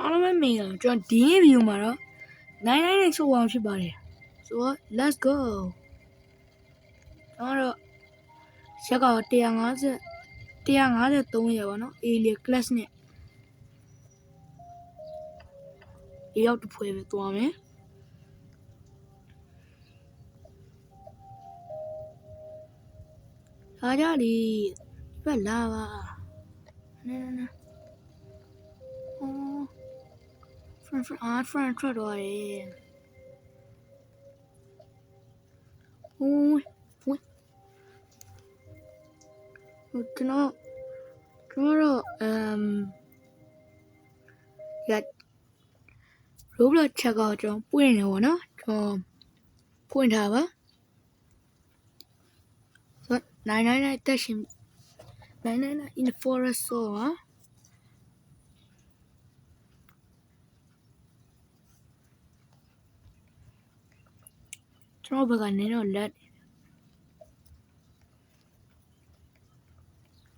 အားလုံးပဲမင်္ဂလာကျွန်တော်ဒီနေ့ဗီဒီယိုမှာတော့99နဲ့ဆိုအောင်ဖြစ်ပါတယ်ဆိုတော့ let's go ကျွန်တော်ရက်က153ရပါတော့ alien class နဲ့ဒီရောက်တစ်ဖွဲပဲသွားမယ်လာကြလေဘက်လာပါနဲfriend ထွက်သွားတယ်ကျွန်တော်တော့Roblox ချက်ကောကျွန်တော်ပွင့်နေပေါ့နော်ကျွန်တော်ပွင့်ထားပါဆို999တက်ရှင်999 in the forest ဆိုပါကျွန်တော်ဘက်ကနေတော့လက်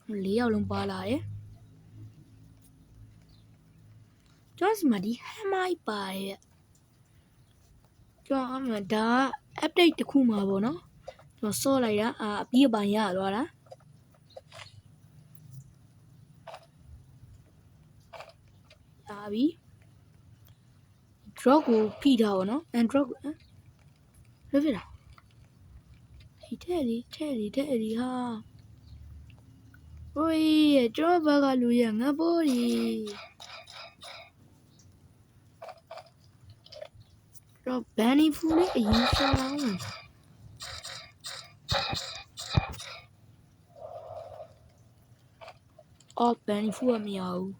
4ယောက်လုံးပါလာတယ်ကျွန်တော်စမဒီဟမ်မိုက်ပါတယ်ကျွန်တော်ဒါ update တစ်ခုမှာပေါ့နော်ကျွန်တော်ဆော့လိုက်တာအပြီးအပိုင်းရသွားတာလာပြီ drop ကိုဖိထားပါနော် and drop လွတ်ပြတာဒီထဲလီဟာโอ้ยကျွန်တော်ဘက်ကလူရငါပေါ်ရီတော့ဘန်နီဖူလေးအရင်ရှာအောင်အော်ဘန်နီဖူကမရဘူး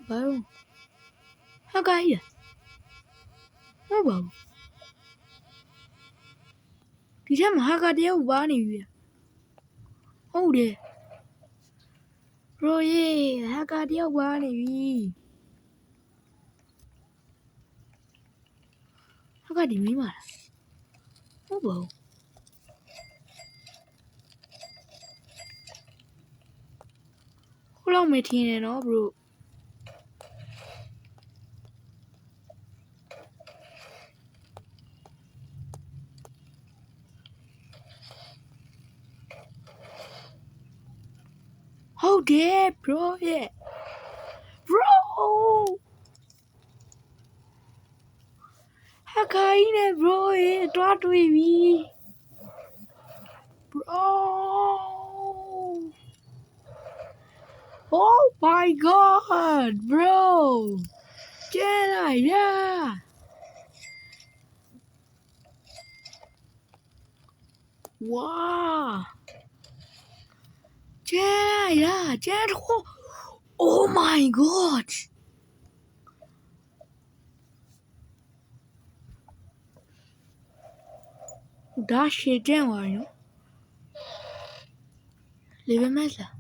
ဘာလို့ဟာကိုင်းဟုတ်ပါဘူးဒီထဲမှာဟာကတယောက်ပါနေပြီဟုတ်တယ်bro ရေဟာကတယောက်ပါနေပြီဟာကဒီမိမလားဟုတ်ပါဘူးခုလောက်မထင်နဲ့နော် broဟုတ်တယ် bro ရဲ့ bro ဟာခိုင်းနေ bro ရဲ့တွားတွေ့ပြီ bro oh my god bro ကျဲလိုက်ရဝါကျဲလိုက်ရကျဲတော့ oh my godဒါရှေ့ကျန်သွားရော level max လား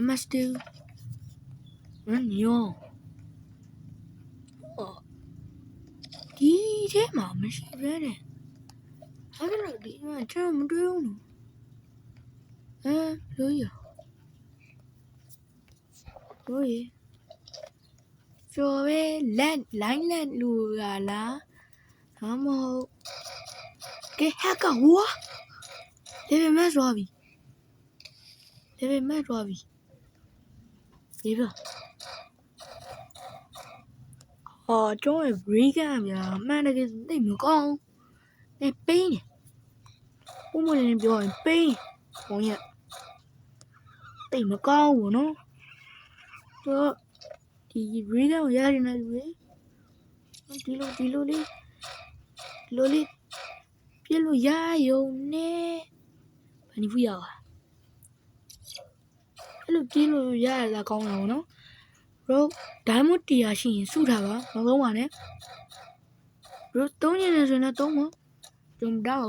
max တူညောဒီထဲမှာမရှိဘဲနဲ့အဲ့ဒါဒီမှာကျွန်တော်မတွေ့ဘူးနော်လို့ရလို့ရကျော်ပဲလက်လိုင်းလက်လူကလားဟာမဟုတ်ကဲဟက်ကဝါ level max သွားပြီဒီပါကျွန်တော် break ကဗျာမှန်တယ်ကသိမကောင်းပိန်းနေဘုမလည်းပြောရင်ပိန်းဘုံရသိမကောင်းဘူးနော်တော့ဒီ break ကိုရရင်လည်းဒီလိုလေးပြလို့ရယုံနဲ့ဘာနေဘူးရပါအဲ့လိုပြေးလို့ရရတာကောင်းတာပေါ့နော်bro diamond 100ရှိရင်စုထားပါမဆုံးပါနဲ့ bro 3ရင်လည်းဆိုရင်3ပါကျွန်တော်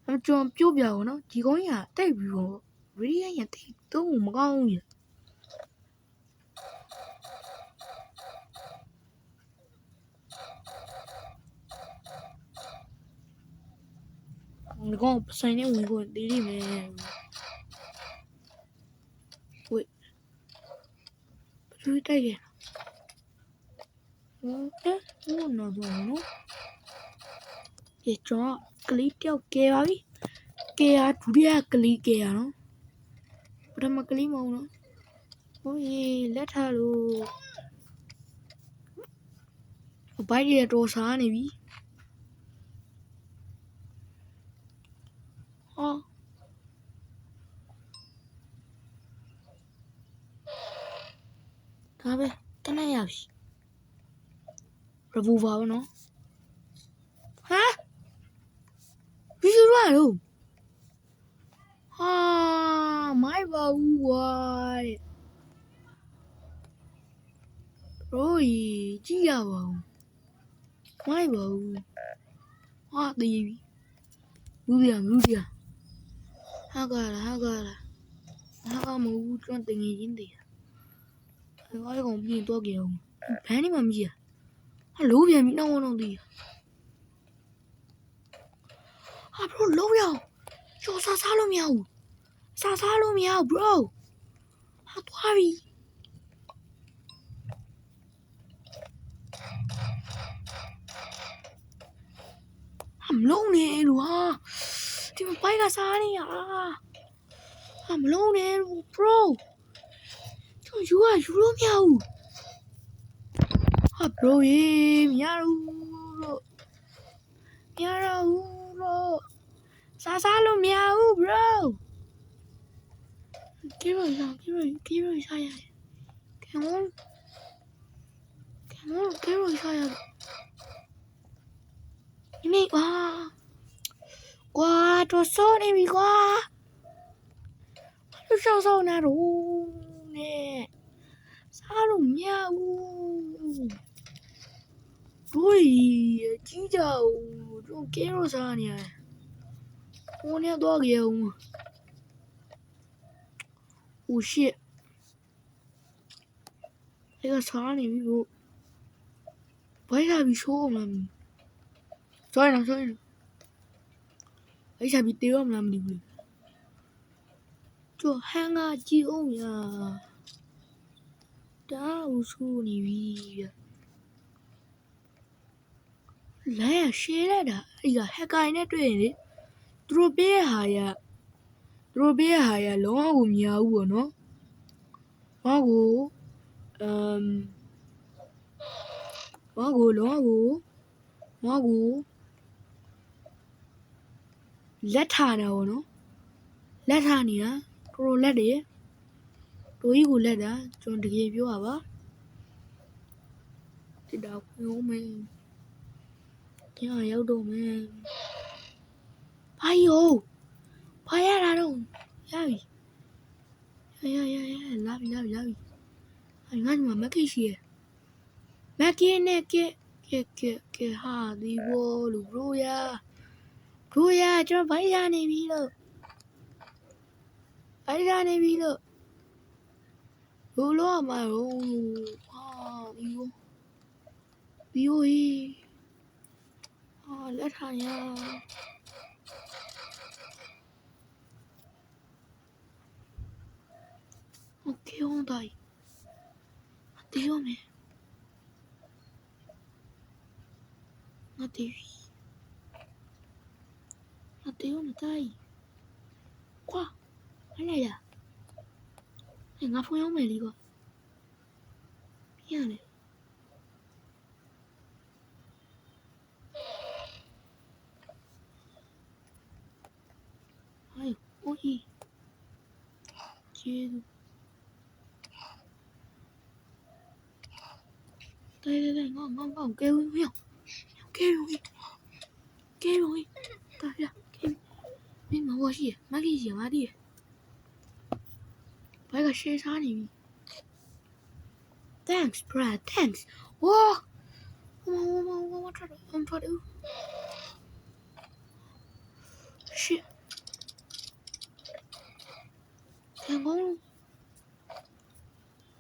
တော့ကျွန်တော်ပြုတ်ပြအောင်နော်ဒီကုန်းကြီးကတိတ်ပြီးတော့ radio ရတိတ်သုံးမကောင်းဘူး你跟我3年ဝင်过地里面，喂，不是带给，我那多呢，也装ကလေးတယောက်ကဲပါပြီကဲရဒုတိယကလေးကဲရနော်ပထမကလေးမဟုတ်နော်ဟိုရေလက်ထားလို့ဘိုက်ရတော်စားနေပြီဟောဒါပဲတနက်ရပြီရဘူပါဘောနော်ဟာဘီယူရလို့ဟာမိုက်ပါဘူးကွာရိုးကြည့်ရပါဦးမိုက်ပါဘူးဟာတည်ပြီလူပြဟာကလာမဟုတ်ကျွန်တော်တင်ငယ်ချင်းတည်ငါ့ကောင်ပြင်တော့ကြအောင်ဘန်းနေမှမကြည့်ဟာလိုးပြန်ပြီနောက်တည်ဟာဘရိုလိုးရအောင်ကျော်စားလို့မရဘူးစားလို့မရဘူး bro ဟာသွားပြီမလုံးနဲ့လို့ဟာဒီဘိုက်ကစားနေရဟာမလုံးနဲ့လို့ bro ကျွန်တော်ယူလို့မရဘူးဟာ bro ရေမရဘူးလို့စားလို့မရဘူး bro ကေရိုစားရတယ် come on ကေရိုစားရတယ်นี่ว้ากว่าตัวโซ่นี่มีกว่าตัวโซ่นะรู้เนี่ยซาลุมยาอูดุยจีจ่าอูตัวเกโรซาเนี่ยโอ้เนี่ยตัวเกียวโอ้ shit ไอ้ก็ซานี่พี่บุ๊ไปทำพี่โชว์มันsorry ไอ้ชาบิเตี้ยมันทำดีเลยจ่อแห้งจีโอ้ยดาวสูนี่วีแล้วเชื่อได้ไอ้ก็แฮกไอ้เนี่ยด้วยนี่ตรูเบียหายล้อกูมีเอาเนาะล้อกูလက်ထားတာဗောနော်လက်ထားနေတာတော်လက်တယ်တို့ကြီးကိုလက်တာကျွန်တော်တကယ်ပြောပါတိတာခွင်းမယ်ကျန်ရောက်တော့မယ်ဘာယောဘာရတာတော့ရပြီလာပြီငါ့မှာမက်ကိရှိရမက်ကိနဲ့ကဲဟာဒီဘောလူဘရိုယာကျွန်တော်ဘိုက်ရနေပြီလို့ဘလို့မှာရောဟာဒီဟာလက်ထားရโอเคဟောတိုင်းအတေးရောမယ်ငါတေးရောမတိုင်းကွာအဲ့လေရငါဖုန်းရောမယ်လीကွာပြန်လေ哎，我接着，对，我给我，大家给，你买我去，买给钱嘛的，买个谁啥的 ，thanks Brad thanks，哇，我这I'm trying to shit。成功了，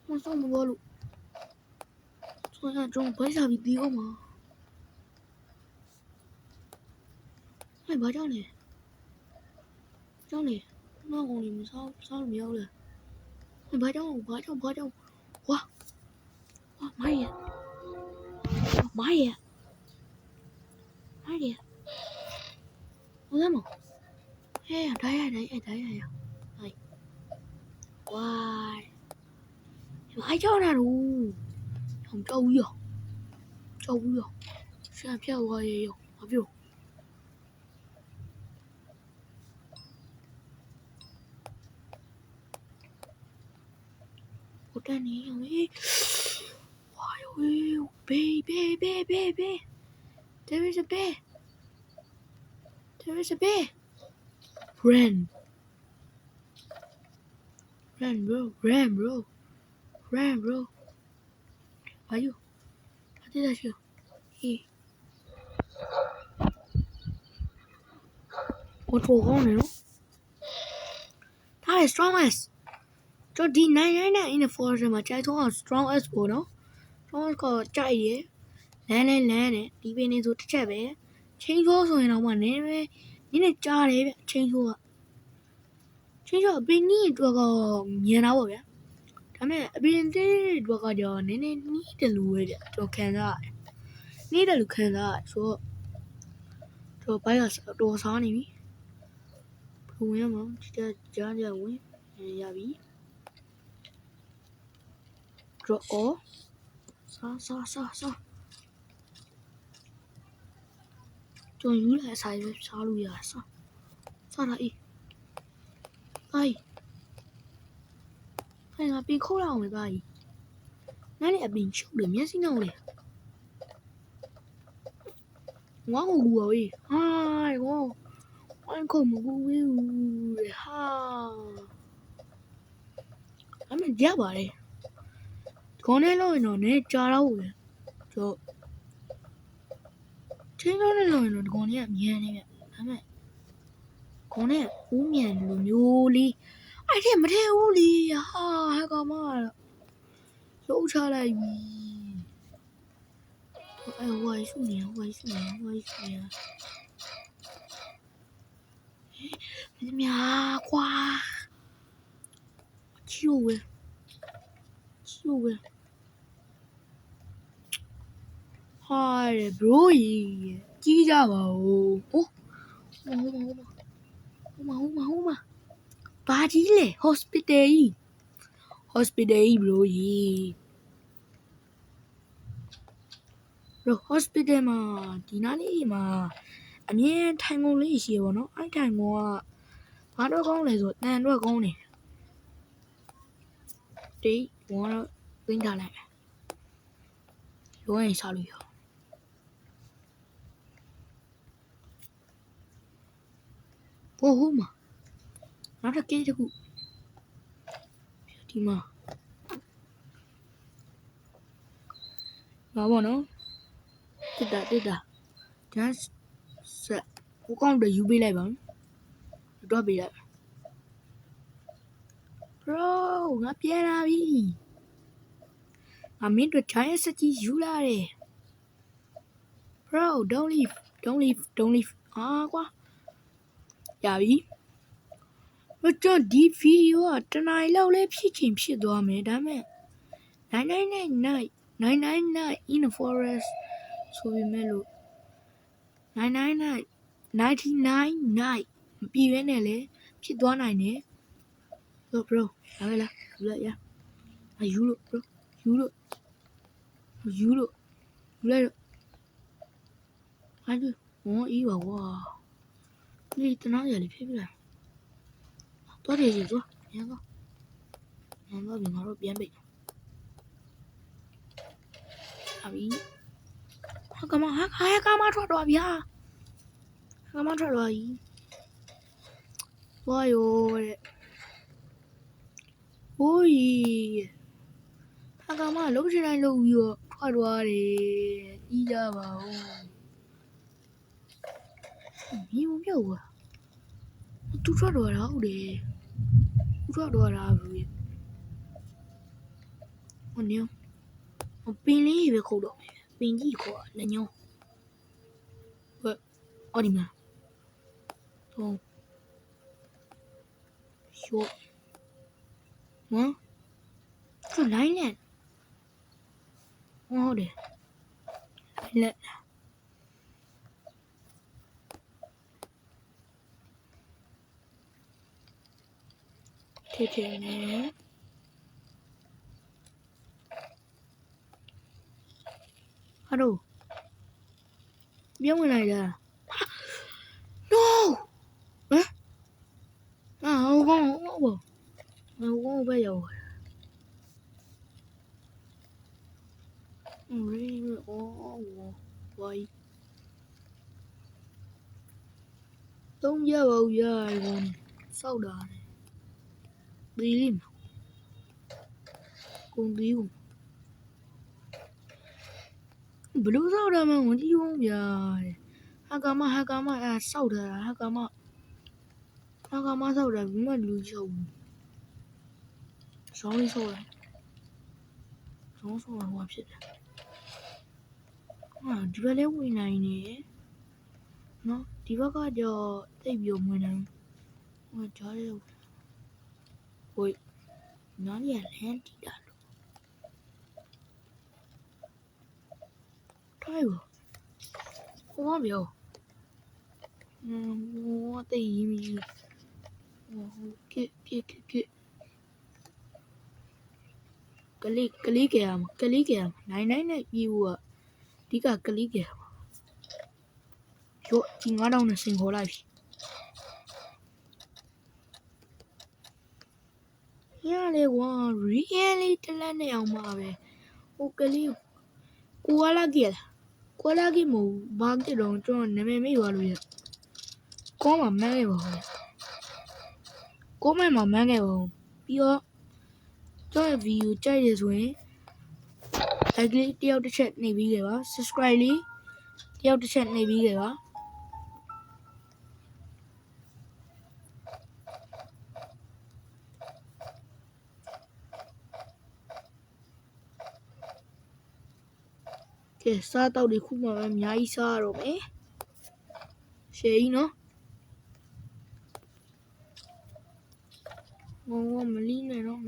我上不过路。昨天中午白下比丢吗？哎，白叫你， ကြောင်းလေနောက်ကောင်လေးမစားလို့မရောက်လေဘာကြောင်းဝါမိုင်းရဟိုသားမဟဲ့ဒါရဟိုင်ဝါဘာကြောင်းလာလို့ကြောက်ဘူးရောရှာဖြတ်သွားရေရောမပြောဟိုတန်းနေရောဝေးဝါရောဘေး there is a bear run bro are you what did I show he what for on no that is strong as so D999 in the forest မှာကြိုက်တော့ strong as ပေါ့နော် strong as ကကြိုက်ရလမ်းနဲ့ဒီပင်နေဆိုတစ်ချက်ပဲချင်းချိုးဆိုရင်တော့မှနည်းနဲ့ကြားတယ်ဗျချင်းချိုးအပင်ကြီးအတွက်ကမြင်တာပေါ့ဗျာဒါပေမဲ့အပင်သေးအတွက်ကကြောနည်းနီးတယ်လို့ပဲဗျကျွန်တော်ခံစားရတယ်နီးတယ်လို့ခံစားရဆိုတော့ကျွန်တော်ဘိုက်ကတော်စားနေပြီဘယ်ဝင်ရမှာကြားဝင်ရပြီ draw all စားကျွန်တော်ယူလိုက်အစာပဲစားလို့ရစားတာအေးငါပင်ခုတ်လောက်မယ်သားကြီးနားလေအပင်ချုပ်တယ်မျက်စိနှောက်လေငါ့ကိုကူပါဝေးဟာငါဝိုင်းခုတ်မကူဝေးဟာအမေကြပါလေခေါင်းထဲလို့ရင်တော့နည်းကြာတော့ဘူးလေကျွန်ချင်းတော့လည်းလို့ရင်တော့ဒီကောင်ကြီးကမြန်နေဗျဒါပေမဲ့ခေါင်းထဲဦးမြန်လိုမျိုးလေးအဲ့ဒီမထဲဦးလီဟာဟကောင်မရုပ်ချလိုက်ပြီအဲ့ဝိုင်းရှုနေမင်းများကွာချိုးဝဲဟာဘရိုကြီးကြပါဦးဟိုမှာဘာကြီးလဲ hospital ကြီး bro ကြီး hospital မှာဒီနားလေးမှာအမြဲထိုင်ကုန်လေးရှိရပါတော့အဲ့ထိုင်ကုန်ကဘာတော့ကောင်းလဲဆိုတန်တော့ကောင်းတယ်တိတ်ဘောတော့သိမ်းထားလိုက်ရောရင်စားလို့ရဟိုမှာနောက်တစ်ကဲတခုဒီမှာဘာပေါ့နော်တစ်တာ just ဆက်ကိုကောင်းတယ်ယူပေးလိုက်ပါတော့ပေးလိုက် bro ငါပြန်လာပြီမင်းတို့ချိုင်းစကြီးယူလာတယ် bro don't leave ကွာရပြီမကျွန်တော်ဒီဗီဒီယိုကတနိုင်လောက်လဲဖြစ်သွားမယ်ဒါပေမဲ့999 in the forest ဆိုပေမဲ့လို့99 night မပြည့်ရဲနဲ့လေဖြစ်သွားနိုင်တယ် bro လာပဲလားယူလိုက်ရယူလို့ bro ယူလိုက်တော့အဲ့ဒါအေးပါကွာဒီတနားရလေးဖြစ်ပြီလားတော့တယ်ကြီးသွားပြန်တော့ငါတို့ပြန်ပိတ်အဘီဟာကမထွက်တော့ဗျာဟာကမထွက်တော့ကြီးဝါယောတဲ့ဟိုးဟာကမလုံးချင်တိုင်းလုံးပြီးတော့ထွက်သွားတယ်ကြီးကြပါဦးမြေမပြောက်ဘူးသူထွက်သွားတာဟုတ်တယ်သူထွက်သွားတာဘူးဟိုနေပင်လေးပဲခုတ်တော့မယ်ပင်ကြီးခေါ်လက်ညောဟဲ့အော်ဒီမှာ ရော့နော်ကျလိုင်းနဲ့ဟုတ်တယ်လက်ထဲနဲ့ဟာတော့ပြောင်းဝင်လိုက်တာ no ဟမ်ဟုတ်ပဲရောဝိုင်းသုံးရပါဦးရကုန်စောက်တာလေဒီလိမကုန်သေးဘူးဘလို့စောက်တာမှမကြည့်ဘူးဗျာဟာကမအဲစောက်တာဟာကမစောက်တာဘယ်မှလူချုပ်ဘူးဇောင်းလေးစောက်တယ်ဇောင်းစောက်တာဟိုဖြစ်တယ်ဒီဘက်လည်းဝင်နိုင်နေနော်ဒီဘက်ကကြောတိတ်ပြီးဝင်နိုင်ဟိုကြားရဟိုနားရလန်းတီတာလို့ထိုင်ဟိုပြောဟိုတိတ်ရင်းပြီးဟိုကကလေးကရမှာနိုင်နဲ့ပြီးဘူးအဓိကကလေးကရမှာရော့ဒီ9000နဲ့စင်ခေါ်လိုက်ပြီရလေကွာ really တလက်နဲ့အောင်မှာပဲဟိုကလေးကိုလာကြီးမဟုတ်ဘာကြည့်တော့ကျွန်တော်နာမည်မေ့သွားလို့ရကောင်းမှမန်းခဲ့ပါဘူးကောင်းမှမန်းခဲ့ပါဘူးပြီးတော့ကျွန်တော်ဗီဒီယိုကြိုက်ရဆိုရင် like လေးတယောက်တစ်ချက်နှိပ်ပြီးခဲ့ပါ subscribe လေးတယောက်တစ်ချက်နှိပ်ပြီးခဲ့ပါကဲစားတော့ဒီခုမှပဲအများကြီးစားရတော့မယ်ရှေးကြီးနော်မလီးနဲ့နော်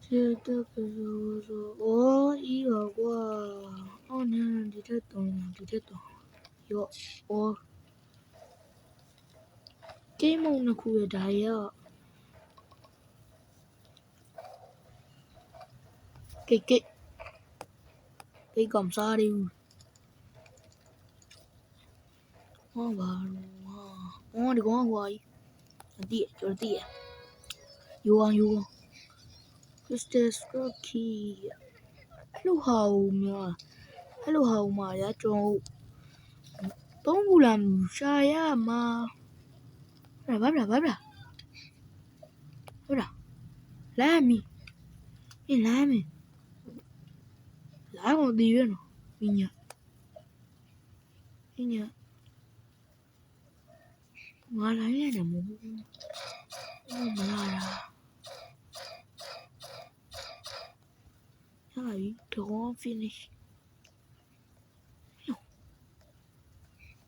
这个说我一个瓜，哦呢，你这懂，哟，我game on ခုရဒါရကိကောင်စားရူဟောပါတော့ဒီကောင်ဟွာကြီးကျော်တည်ယူအောင် Crystal Stroke လှူဟောင်းများအဲ့လိုဟောင်းမှာရကျွန်တော်သုံးဘူးလားရှာရမှာဘာလာမီလာကုန်တည်ရနော်ညငါလာရတယ်မလာတာဟာဒီတော့ finish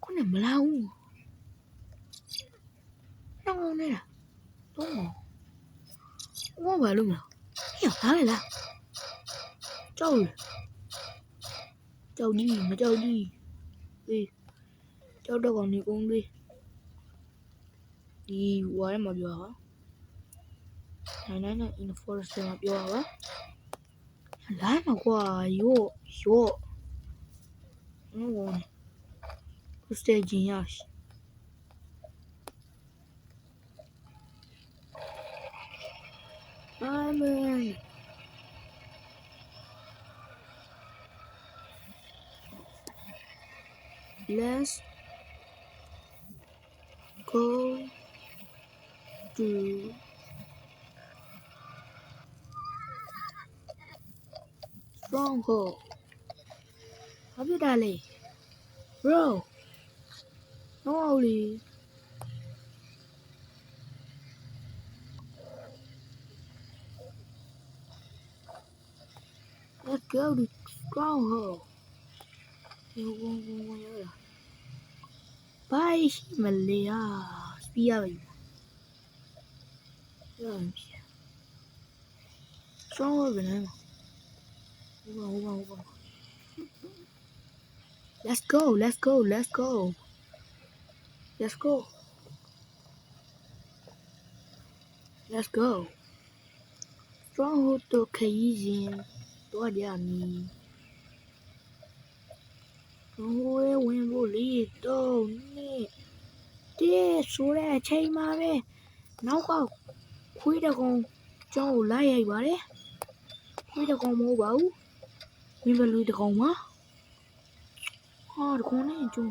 ခုနမလာဘူးတော့နေတာတော့ဘာလို့မလဲဟာလာကြောက်ကြီးမကြောက်ကြီးအေးကြောက်တော့ကောင်နေကုန်သေးဒီဝါရမပြောနိုင် in forest မှာပြောပါလာမကွာရော့ကိုစတေဂျင်ရရှိLet's go to Stronghold. ဘာဖြစ်တာလဲ bro နော်လီLet's go to Stronghold. ဘာ ဘာရှိမလဲဟာစပီးရပါပြီဆောင်းဘယ်နဲ့ဟုတ်ပါ Let's go let's go let's go let's go let's go Stronghold တို့ခရီးစဉ်တော့ကြမည်ဝင်ဖို့လေးတော့နဲ့တဲ့ဆိုတဲ့အချိန်မှာပဲနောက်ကခွေးတကောင်ကျောင်းကိုလိုက်ရိုက်ပါတယ်ခွေးတကောင်မဟုတ်ပါဘူးဝင်ပလူတကောင်ပါဟာတကောင်နဲ့ကျုံ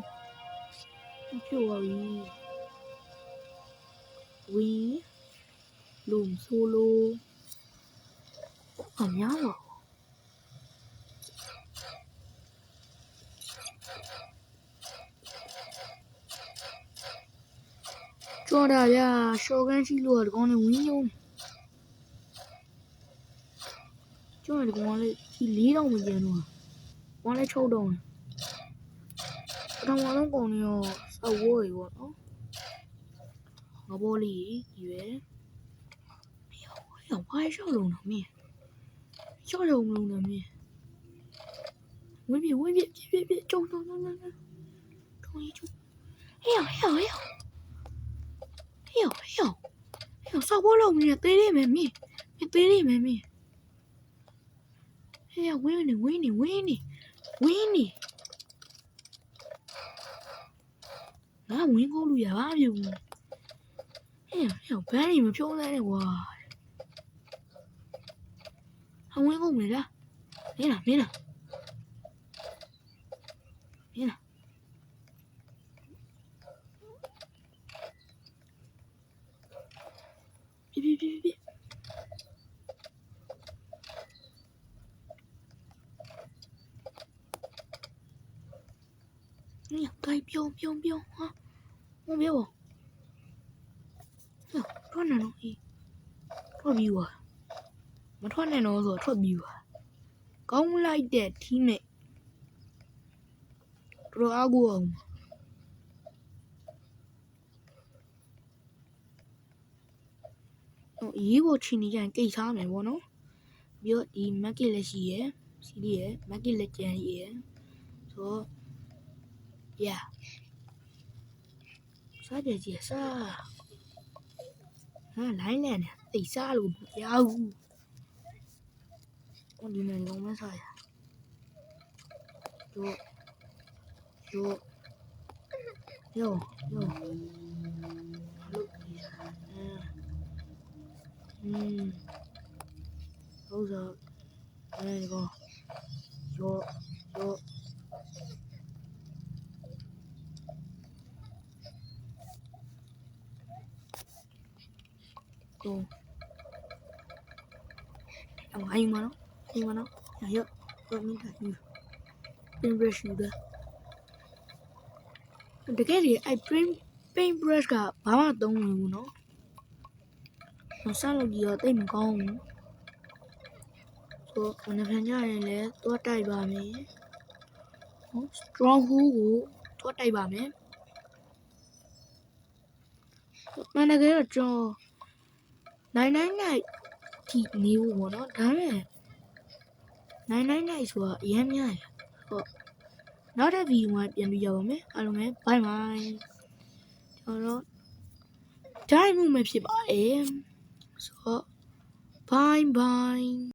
ပြောပါပြီဝင်လုံဆိုလိုအများပါကျော်တာဗျာရှော့ကန်ရှိလို့တကောင်နဲ့ဝင်းယုံကျော်တယ်ကောင်လေးဒီ4တောင်မကျန်တော့ကောင်လေး6တောင်ပထမဆုံးကောင်နေရောစောက်ဝေးပေါ့နော်ငဘောလေးရွယ်ဘာရှောက်လုံးတော့မင်းရှောက်လုံးလုံးတော့မင်းဝင်ပြကျုံထုံကြီးကျုံဟဲ့စောက်ဝေးလုံးမင်းသေးလေးမယ်မင်းသေးလေးမယ်မင်းဟဲ့ဝင်းနေငါဝင်းကိုလူရပါပြုဟဲ့ဘန်းနေမဖြုံးလဲနဲ့ကွာအဝင်းကုန်မယ်လားမင်းလားပြပြ你该飙哈！我别我，穿那东西，穿比我，我穿那东西穿比我，刚来的体美，这阿哥，咦，我去你家给啥没我呢？比如你买给了些，是的，买给了件嘢，说。Yeah. စားကြကြီးစားဟာလိုင်းနဲ့သိစားလို့မရဘူး။ဒီနေ့လုံးမစားရ။ယောလို့ဟုတ်စားအဲဒီကောယောအိမ်မနော်ရမင်းတိုင်းပြင် brush ယူတယ်တကယ်ကြီးအဲ့ paint brush ကဘာမှသုံးမလို့နော်ဆန်းလို့ကြီးတော့တိတ်မကောင်းဘူးဆိုခဏခဏညရင်လည်းသွားတိုက်ပါမယ်stronghold ကိုသွားတိုက်ပါမယ်မနက်ကတော့ကျွန်တော်999ဒီနေဘူးပေါ့နော်ဒါပေမဲ့999ဆိုတာအရင်များရဟုတ်နောက်တဲ့ဗီဒီယိုမှာပြန်ပြီးရပါမယ်အားလုံးပဲ bye bye ကျွန်တော်တိုင်းမှုမဖြစ်ပါဆိုတော့ bye bye